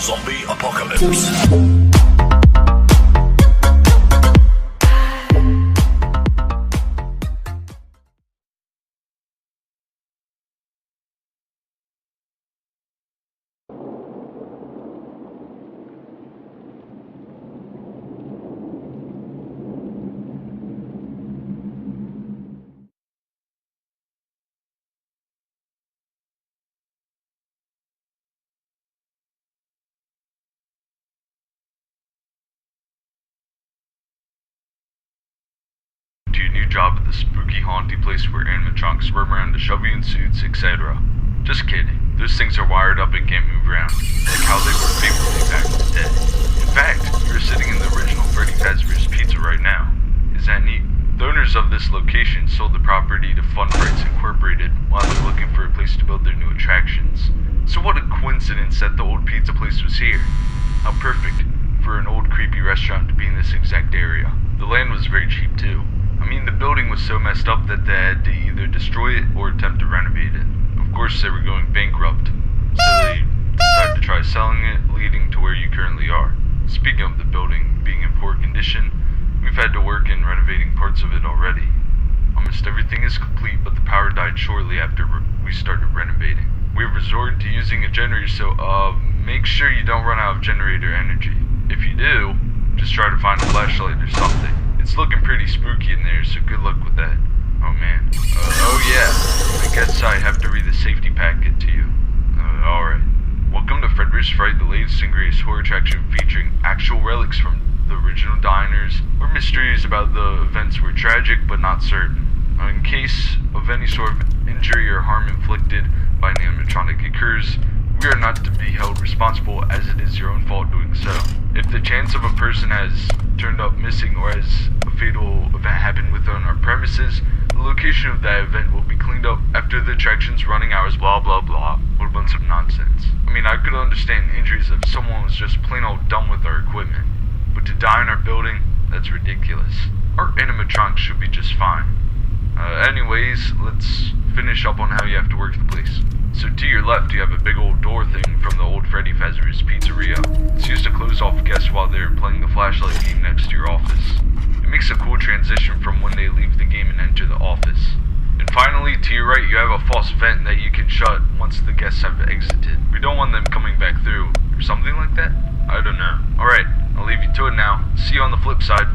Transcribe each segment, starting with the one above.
Zombie apocalypse. To your new job at the spooky haunty place where animatronics roam around to shove you in suits, etc. Just kidding. Those things are wired up and can't move around, like how they were famously back in the day. In fact, you're sitting in the original Freddy Fazbear's pizza right now. Is that neat? The owners of this location sold the property to Fright Incorporated while they were looking for a place to build their new attractions. So what a coincidence that the old pizza place was here. How perfect for an old creepy restaurant to be in this exact area. The land was very cheap too. I mean, the building was so messed up that they had to either destroy it or attempt to renovate it. Of course, they were going bankrupt, so they decided to try selling it, leading to where you currently are. Speaking of the building being in poor condition, we've had to work in renovating parts of it already. Almost everything is complete, but the power died shortly after we started renovating. We've resorted to using a generator, so make sure you don't run out of generator energy. If you do, just try to find a flashlight or something. It's looking pretty spooky in there, so good luck with that. Oh man. Oh yeah, I guess I have to read the safety packet to you. Alright. Welcome to Fredbear's Fright, the latest and greatest horror attraction featuring actual relics from the original diners, where mysteries about the events were tragic but not certain. In case of any sort of injury or harm inflicted by an animatronic occurs, we are not to be held responsible, as it is your own fault doing so. If the chance of a person has turned up missing or has a fatal event happen within our premises, the location of that event will be cleaned up after the attraction's running hours, blah blah blah. What a bunch of nonsense. I mean, I could understand injuries if someone was just plain old dumb with our equipment, but to die in our building, that's ridiculous. Our animatronics should be just fine. Anyways, let's finish up on how you have to work the place. So to your left, you have a big old door thing from the old Freddy Fazbear's Pizzeria. It's used to close off guests while they're playing the flashlight game next to your office. It makes a cool transition from when they leave the game and enter the office. And finally, to your right, you have a false vent that you can shut once the guests have exited. We don't want them coming back through, or something like that? I don't know. Alright, I'll leave you to it now. See you on the flip side.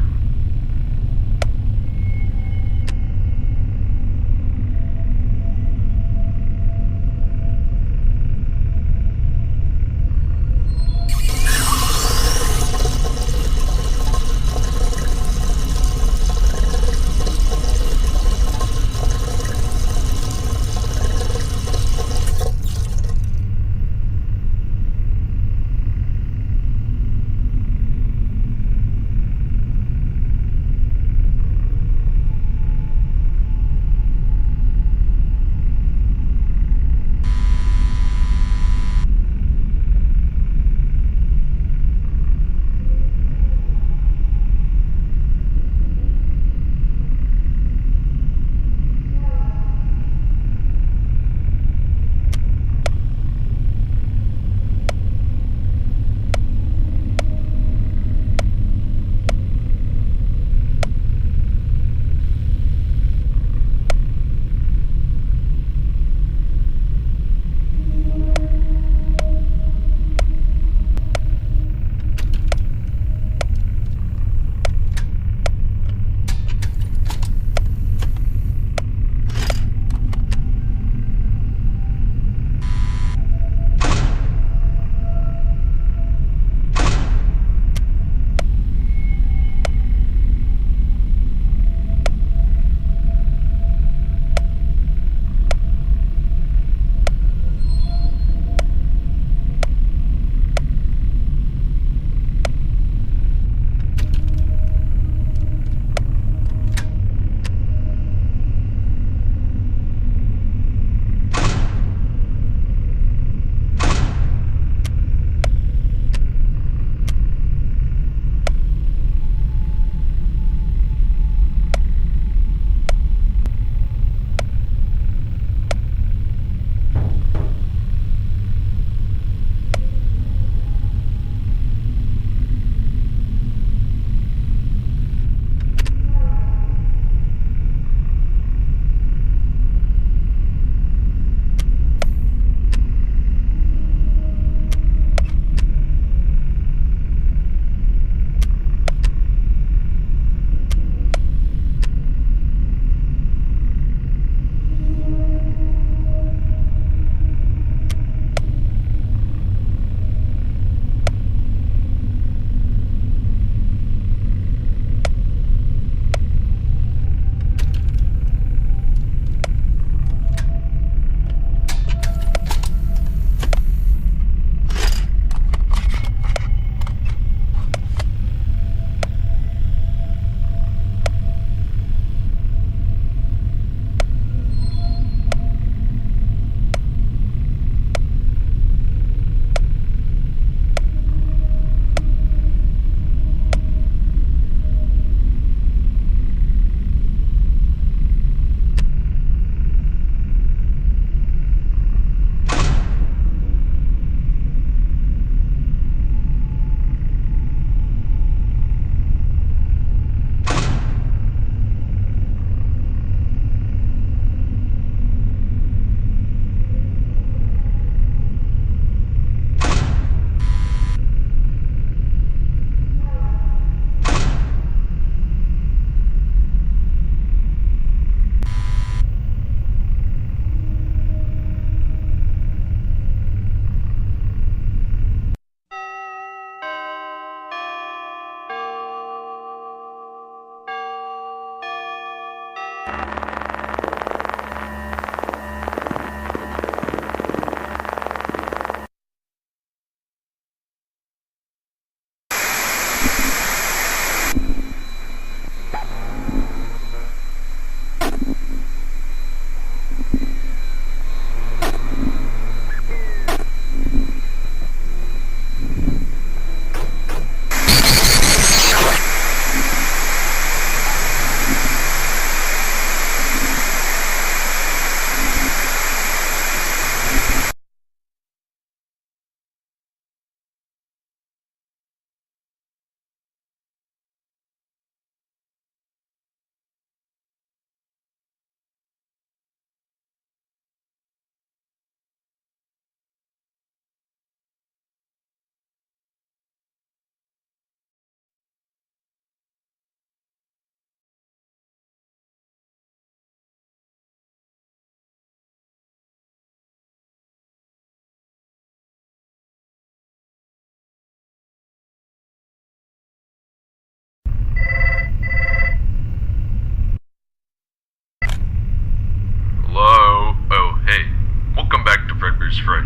Fright.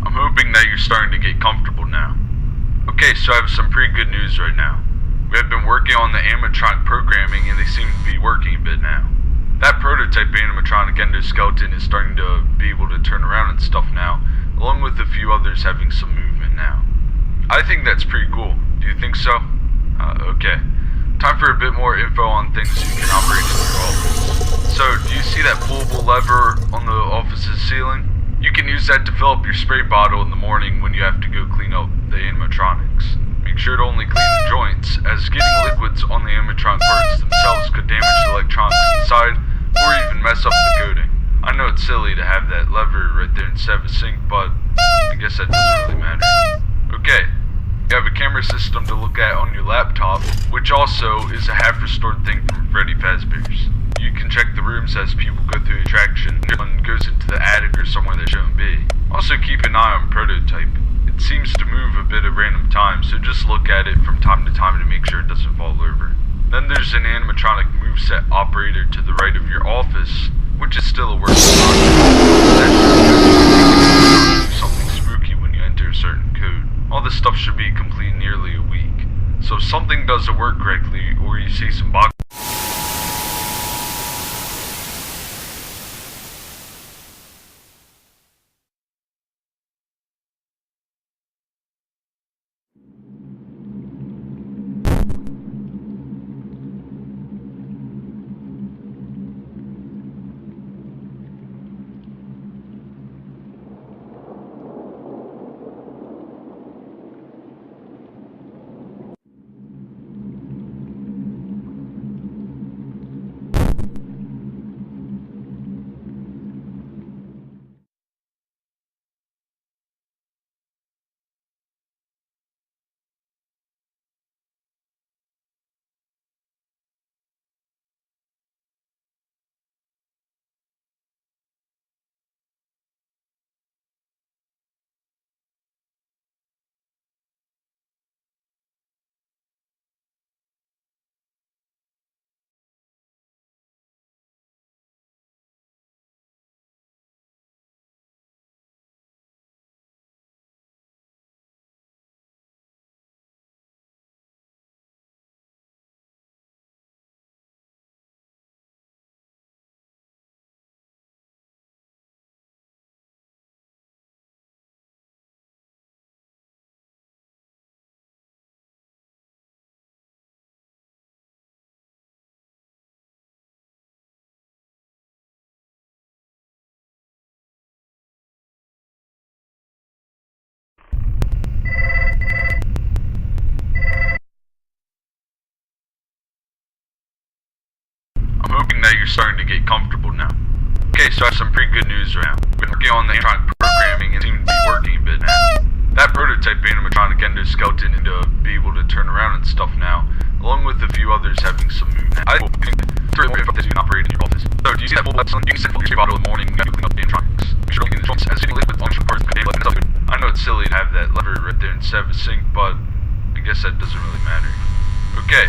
I'm hoping that you're starting to get comfortable now. Okay, so I have some pretty good news right now. We have been working on the animatronic programming and they seem to be working a bit now. That prototype animatronic endoskeleton is starting to be able to turn around and stuff now, along with a few others having some movement now. I think that's pretty cool. Do you think so? Okay. Time for a bit more info on things you can operate in your office. So, do you see that pullable lever on the office's ceiling? You can use that to fill up your spray bottle in the morning when you have to go clean up the animatronics. Make sure to only clean the joints, as getting liquids on the animatronic parts themselves could damage the electronics inside, or even mess up the coating. I know it's silly to have that lever right there instead of a sink, but I guess that doesn't really matter. Okay, you have a camera system to look at on your laptop, which also is a half-restored thing from Freddy Fazbear's. You can check the rooms as people go through the attraction, and one goes into the attic or somewhere they shouldn't be. Also keep an eye on prototype. It seems to move a bit at random times, so just look at it from time to time to make sure it doesn't fall over. Then there's an animatronic moveset operator to the right of your office, which is still a work in progress. That should do something spooky when you enter a certain code. All this stuff should be complete in nearly a week. So if something doesn't work correctly, or you see some box that you're starting to get comfortable now. Okay, so I have some pretty good news right now. We've been working on the animatronic programming and it seems to be working a bit now. That prototype animatronic endoskeleton is to be able to turn around and stuff now, along with a few others having some movement. I think more info that you can operate in your office. So, do you see that mobile you can set your spray bottle in the morning when you clean up the animatronics? Make sure to clean the joints as getting liquids on your parts could damage the coating. I know it's silly to have that lever right there instead of a sink, but I guess that doesn't really matter. Okay,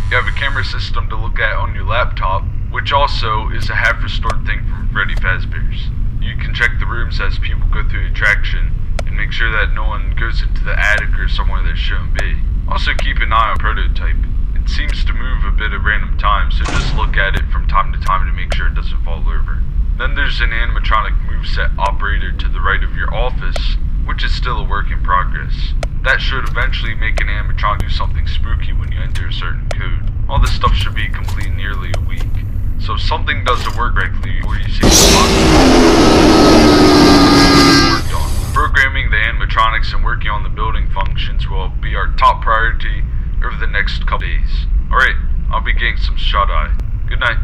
you have a camera system to look at on your laptop, which also is a half-restored thing from Freddy Fazbear's. You can check the rooms as people go through the attraction, and make sure that no one goes into the attic or somewhere they shouldn't be. Also keep an eye on prototype. It seems to move a bit at random times, so just look at it from time to time to make sure it doesn't fall over. Then there's an animatronic moveset operator to the right of your office, which is still a work in progress. That should eventually make an animatronic do something spooky when you enter a certain code. All this stuff should be complete in nearly a week. So if something doesn't work correctly, or you see worked on. Programming the animatronics and working on the building functions will be our top priority over the next couple days. Alright, I'll be getting some shut-eye. Good night.